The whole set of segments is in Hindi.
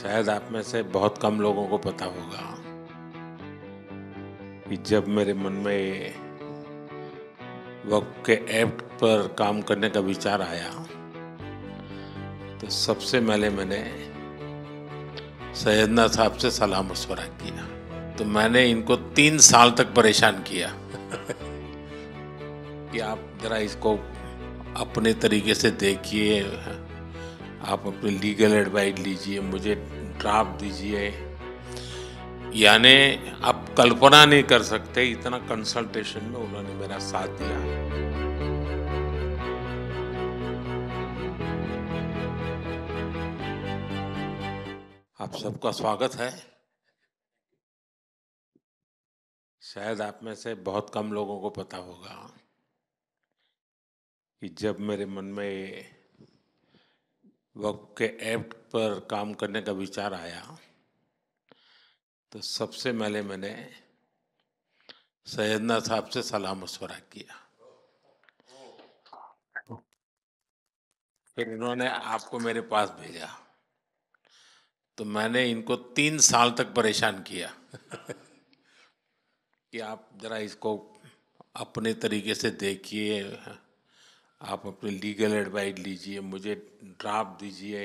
शायद आप में से बहुत कम लोगों को पता होगा कि जब मेरे मन में वक्फ के एक्ट पर काम करने का विचार आया तो सबसे पहले मैंने सैयदना साहब से सलाह मशवरा किया। तो मैंने इनको 3 साल तक परेशान किया कि आप जरा इसको अपने तरीके से देखिए, आप अपनी लीगल एडवाइस लीजिए, मुझे ड्राफ्ट दीजिए। यानी आप कल्पना नहीं कर सकते इतना कंसल्टेशन में उन्होंने मेरा साथ दिया। आप सबका स्वागत है। शायद आप में से बहुत कम लोगों को पता होगा कि जब मेरे मन में वक्फ के एक्ट पर काम करने का विचार आया तो सबसे पहले मैंने सैयदना साहब से सलाह मशवरा किया। फिर इन्होंने आपको मेरे पास भेजा तो मैंने इनको 3 साल तक परेशान किया कि आप जरा इसको अपने तरीके से देखिए, आप अपनी लीगल एडवाइस लीजिए, मुझे ड्राफ्ट दीजिए।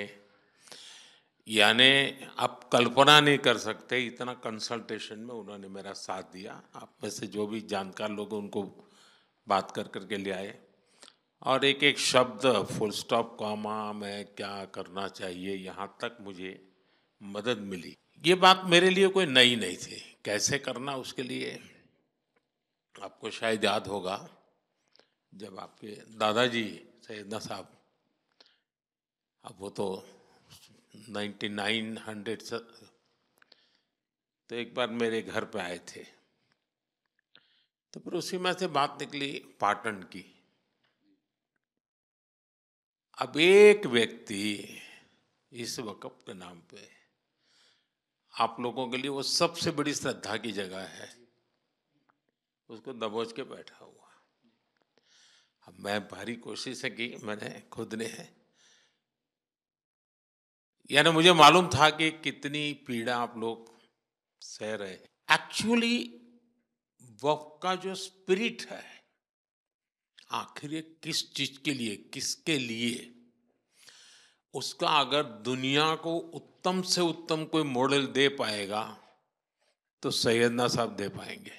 यानी आप कल्पना नहीं कर सकते इतना कंसल्टेशन में उन्होंने मेरा साथ दिया। आप में से जो भी जानकार लोग उनको बात कर करके ले आए और एक एक शब्द, फुल स्टॉप, कॉमा में क्या करना चाहिए, यहाँ तक मुझे मदद मिली। ये बात मेरे लिए कोई नई नहीं थी, कैसे करना उसके लिए आपको शायद याद होगा जब आपके दादाजी सैयदना साहब, अब वो तो 1900 से, तो एक बार मेरे घर पे आए थे तो फिर उसी में से बात निकली पाटन की। अब एक व्यक्ति इस वक़्फ़ के नाम पे आप लोगों के लिए वो सबसे बड़ी श्रद्धा की जगह है, उसको दबोच के बैठा हुआ। अब मैं भारी कोशिश की मैंने खुद ने, यानी मुझे मालूम था कि कितनी पीड़ा आप लोग सह रहे हैं। एक्चुअली वक्फ का जो स्पिरिट है, आखिर ये किस चीज के लिए, किसके लिए, उसका अगर दुनिया को उत्तम से उत्तम कोई मॉडल दे पाएगा तो सैयदना साहब दे पाएंगे।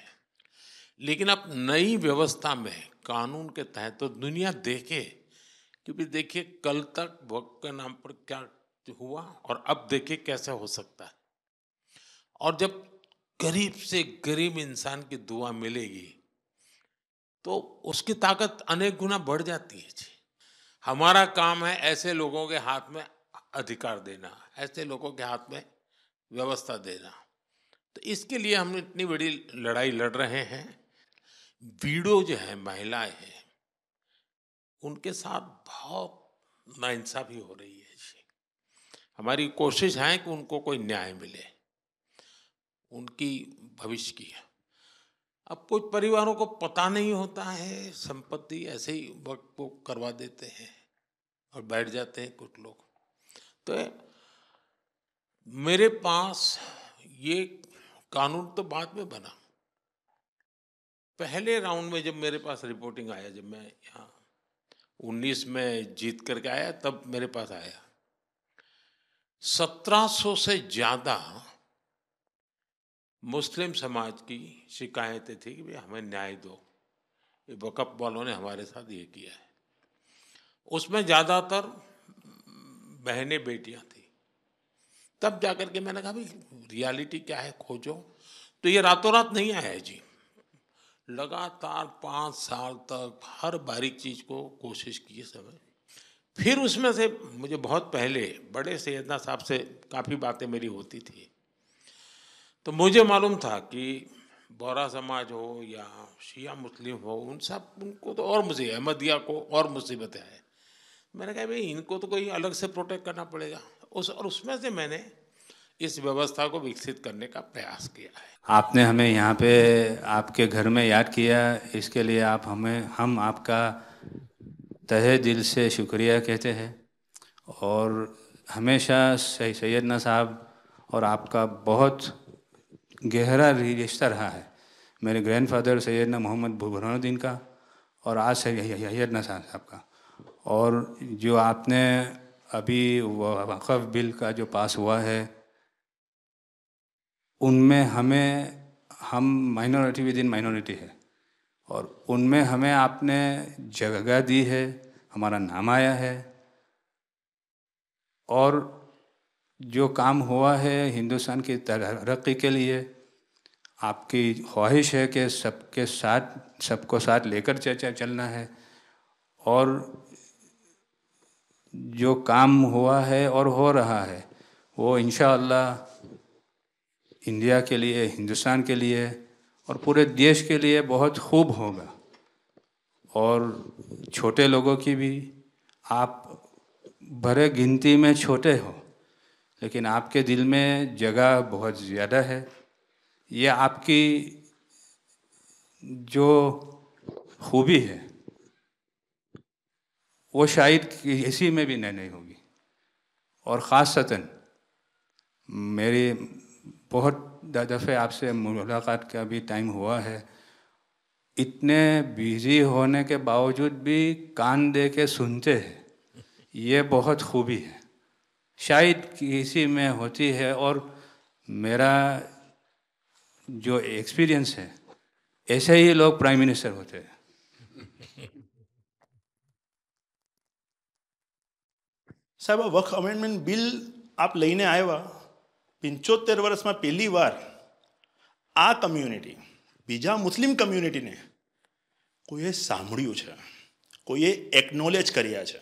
लेकिन अब नई व्यवस्था में कानून के तहत तो दुनिया देखे, क्योंकि देखिए कल तक वक्फ के नाम पर क्या हुआ और अब देखिए कैसे हो सकता है। और जब गरीब से गरीब इंसान की दुआ मिलेगी तो उसकी ताकत अनेक गुना बढ़ जाती है जी। हमारा काम है ऐसे लोगों के हाथ में अधिकार देना, ऐसे लोगों के हाथ में व्यवस्था देना। तो इसके लिए हम इतनी बड़ी लड़ाई लड़ रहे हैं। वीडो जो है, महिलाएं हैं, उनके साथ बहुत नाइंसाफी हो रही है जी। हमारी कोशिश है कि उनको कोई न्याय मिले, उनकी भविष्य की। अब कुछ परिवारों को पता नहीं होता है, संपत्ति ऐसे ही वक्त को करवा देते हैं और बैठ जाते हैं कुछ लोग। तो मेरे पास ये कानून तो बाद में बना, पहले राउंड में जब मेरे पास रिपोर्टिंग आया, जब मैं यहाँ 19 में जीत करके आया तब मेरे पास आया, 1700 से ज्यादा मुस्लिम समाज की शिकायतें थी कि भाई हमें न्याय दो, ये वक़्फ़ वालों ने हमारे साथ ये किया है। उसमें ज़्यादातर बहनें, बेटियां थी। तब जाकर के मैंने कहा भाई रियलिटी क्या है, खोजो। तो ये रातों रात नहीं आया जी, लगातार 5 साल तक हर बारीक चीज़ को कोशिश की समय। फिर उसमें से मुझे बहुत पहले बड़े सैयदना साहब से काफ़ी बातें मेरी होती थी, तो मुझे मालूम था कि बोहरा समाज हो या शिया मुस्लिम हो, उन सब, उनको तो और मुझे, अहमदिया को और मुसीबतें हैं। मैंने कहा भाई इनको तो कोई अलग से प्रोटेक्ट करना पड़ेगा। और उसमें से मैंने इस व्यवस्था को विकसित करने का प्रयास किया है। आपने हमें यहाँ पे आपके घर में याद किया, इसके लिए हम आपका तहे दिल से शुक्रिया कहते हैं। और हमेशा सैयदना साहब और आपका बहुत गहरा रिश्ता रहा है। मेरे ग्रैंडफादर सैयदना मोहम्मद बुरहानुद्दीन का और आज सैयदना साहब का। और जो आपने अभी वक़्फ़ बिल का जो पास हुआ है, उनमें हम माइनॉरिटी विद इन माइनॉरिटी है, और उनमें हमें आपने जगह दी है, हमारा नाम आया है। और जो काम हुआ है हिंदुस्तान की तरक्की के लिए, आपकी ख्वाहिश है कि सबको साथ लेकर चलना है। और जो काम हुआ है और हो रहा है वो इंशाअल्लाह इंडिया के लिए, हिंदुस्तान के लिए और पूरे देश के लिए बहुत खूब होगा। और छोटे लोगों की भी, आप भरे गिनती में छोटे हो, लेकिन आपके दिल में जगह बहुत ज़्यादा है। ये आपकी जो खूबी है वो शायद किसी में भी नहीं होगी। और ख़ासतन मेरी बहुत दफ़े आपसे मुलाकात का भी टाइम हुआ है, इतने बिज़ी होने के बावजूद भी कान दे के सुनते हैं, ये बहुत खूबी है, शायद किसी में होती है। और मेरा जो एक्सपीरियंस है, ऐसे ही लोग प्राइम मिनिस्टर होते हैं। સાહેબ, આ વક્ફ અમેન્ડમેન્ટ બિલ આપ લઈને આવ્યા 75 વર્ષમાં પહેલી વાર આ કમ્યુનિટી, બીજા મુસ્લિમ કમ્યુનિટીને કોઈએ સાંભળ્યું છે, કોઈએ એકનોલેજ કર્યા છે।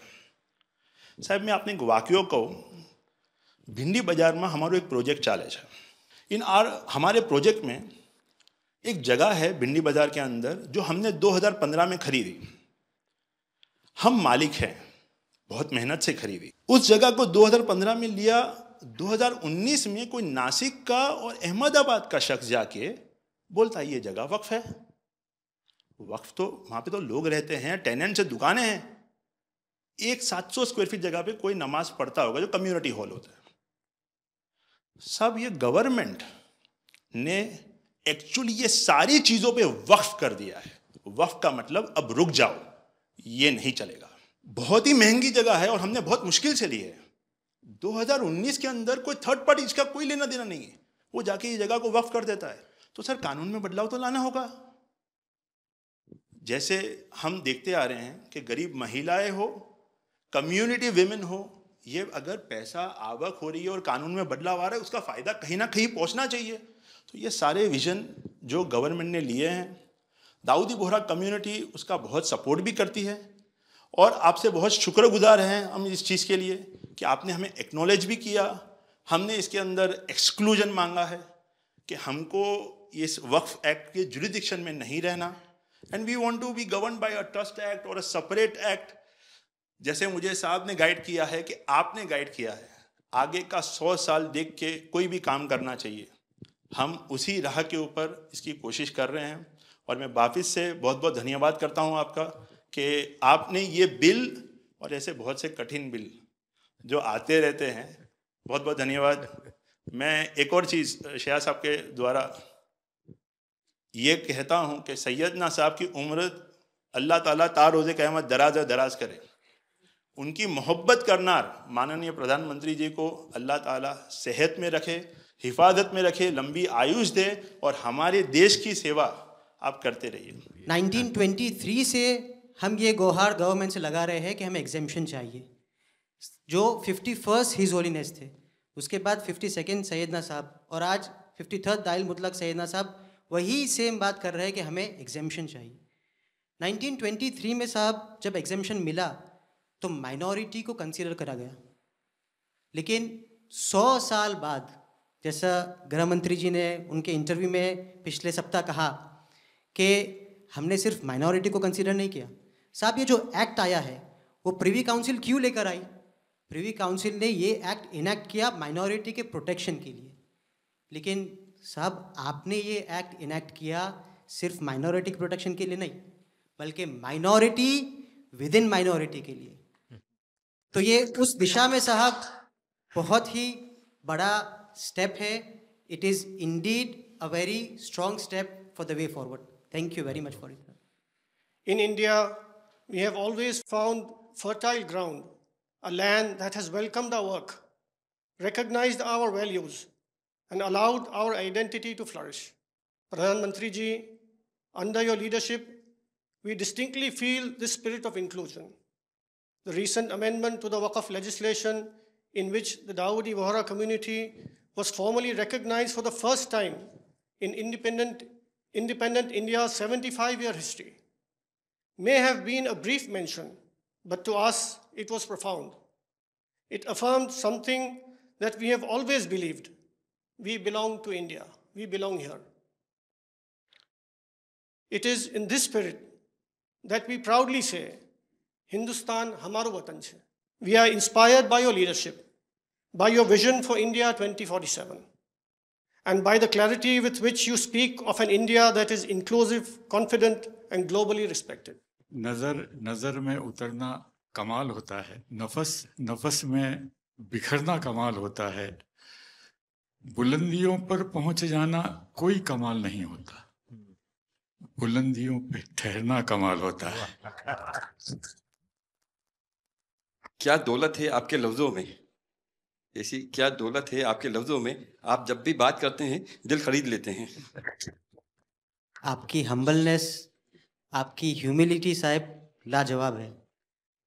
સાહેબ, मैं आपने एक वाक्यो कहूँ। भिंडी बाजार में हमारो एक प्रोजेक्ट चाले है। हमारे प्रोजेक्ट में एक जगह है भिंडी बाजार के अंदर जो हमने 2015 में खरीदी। हम मालिक हैं, बहुत मेहनत से खरीदी। उस जगह को 2015 में लिया, 2019 में कोई नासिक का और अहमदाबाद का शख्स जाके बोलता ये जगह वक्फ है। वक्फ तो वहाँ पे तो लोग रहते हैं, टेनेंट से दुकानें हैं। एक 700 स्क्वायर फीट जगह पे कोई नमाज पढ़ता होगा जो कम्युनिटी हॉल होता है। सब ये गवर्नमेंट ने एक्चुअली ये सारी चीज़ों पे वक्फ कर दिया है। वक्फ का मतलब अब रुक जाओ, ये नहीं चलेगा। बहुत ही महंगी जगह है और हमने बहुत मुश्किल से ली है। 2019 के अंदर कोई थर्ड पार्टी, इसका कोई लेना देना नहीं है, वो जाके ये जगह को वक्फ कर देता है। तो सर, कानून में बदलाव तो लाना होगा। जैसे हम देखते आ रहे हैं कि गरीब महिलाएं हो, कम्युनिटी विमेन हो, ये अगर पैसा आवक हो रही है और कानून में बदलाव आ रहा है, उसका फायदा कहीं ना कहीं पहुंचना चाहिए। तो ये सारे विजन जो गवर्नमेंट ने लिए हैं, दाऊदी बोहरा कम्युनिटी उसका बहुत सपोर्ट भी करती है। और आपसे बहुत शुक्रगुजार हैं हम इस चीज़ के लिए कि आपने हमें एक्नॉलेज भी किया। हमने इसके अंदर एक्सक्लूजन मांगा है कि हमको इस वक्फ एक्ट के जुरिडिक्शन में नहीं रहना, and we want to be govern by a trust act और अ सेपरेट एक्ट। जैसे मुझे साहब ने गाइड किया है कि आपने गाइड किया है, आगे का 100 साल देख के कोई भी काम करना चाहिए। हम उसी राह के ऊपर इसकी कोशिश कर रहे हैं। और मैं वापस से बहुत बहुत धन्यवाद करता हूं आपका कि आपने ये बिल और ऐसे बहुत से कठिन बिल जो आते रहते हैं, बहुत बहुत धन्यवाद। मैं एक और चीज़ शया साहब के द्वारा ये कहता हूँ कि सैयदना साहब की उम्र अल्लाह ताला तार रोज़े क़यामत दराज करे। उनकी मोहब्बत करना माननीय प्रधानमंत्री जी को अल्लाह ताला सेहत में रखे, हिफाजत में रखे, लंबी आयुष दे और हमारे देश की सेवा आप करते रहिए। 1923 से हम ये गुहार गवर्नमेंट से लगा रहे हैं कि हमें एग्जेम्पशन चाहिए। जो 51st हिज होलीनेस थे, उसके बाद 52nd सैयदना साहब और आज 53rd दाइल मुतलक सैयदना साहब वही सेम बात कर रहे हैं कि हमें एग्जेम्पशन चाहिए। 1923 में साहब जब एग्जेम्पशन मिला तो माइनॉरिटी को कंसीडर करा गया, लेकिन 100 साल बाद, जैसा गृह मंत्री जी ने उनके इंटरव्यू में पिछले सप्ताह कहा कि हमने सिर्फ माइनॉरिटी को कंसीडर नहीं किया। साहब, ये जो एक्ट आया है वो प्रिवी काउंसिल क्यों लेकर आई? प्रिवी काउंसिल ने ये एक्ट इनैक्ट किया माइनॉरिटी के प्रोटेक्शन के लिए। लेकिन साहब, आपने ये एक्ट इनैक्ट किया सिर्फ माइनॉरिटी के प्रोटेक्शन के लिए नहीं, बल्कि माइनॉरिटी विद इन माइनॉरिटी के लिए। तो ये उस दिशा में साहब बहुत ही बड़ा स्टेप है, it is indeed a very strong step for the way forward. Thank you very much for it. In India, we have always found fertile ground, a land that has welcomed our work, recognized our values, and allowed our identity to flourish. Pradhan Mantri ji, under your leadership, we distinctly feel this spirit of inclusion. The recent amendment to the Waqf legislation, in which the Dawoodi Bohra community was formally recognized for the first time in independent India's 75-year history, may have been a brief mention, but to us it was profound. It affirmed something that we have always believed. We belong to India. We belong here. It is in this spirit that we proudly say, Hindustan hamaro watan chhe. We are inspired by your leadership, by your vision for India 2047, and by the clarity with which you speak of an India that is inclusive, confident, and globally respected. नजर में उतरना कमाल होता है, नफस में बिखरना कमाल होता है, बुलंदियों पर पहुंच जाना कोई कमाल नहीं होता, बुलंदियों पे ठहरना कमाल होता है। क्या दौलत है आपके लफ्ज़ों में, ऐसी क्या दौलत है आपके लफ्ज़ों में, आप जब भी बात करते हैं दिल खरीद लेते हैं। आपकी हम्बलनेस, आपकी ह्यूमिलिटी साहेब लाजवाब है।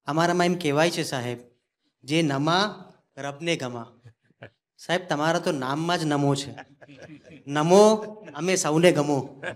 અમારા માં એમ કહેવાય છે સાહેબ, જે નમા રબને ગમા। સાહેબ તમારા તો નામમાં જ નમો છે, નમો અમે સૌને ગમો।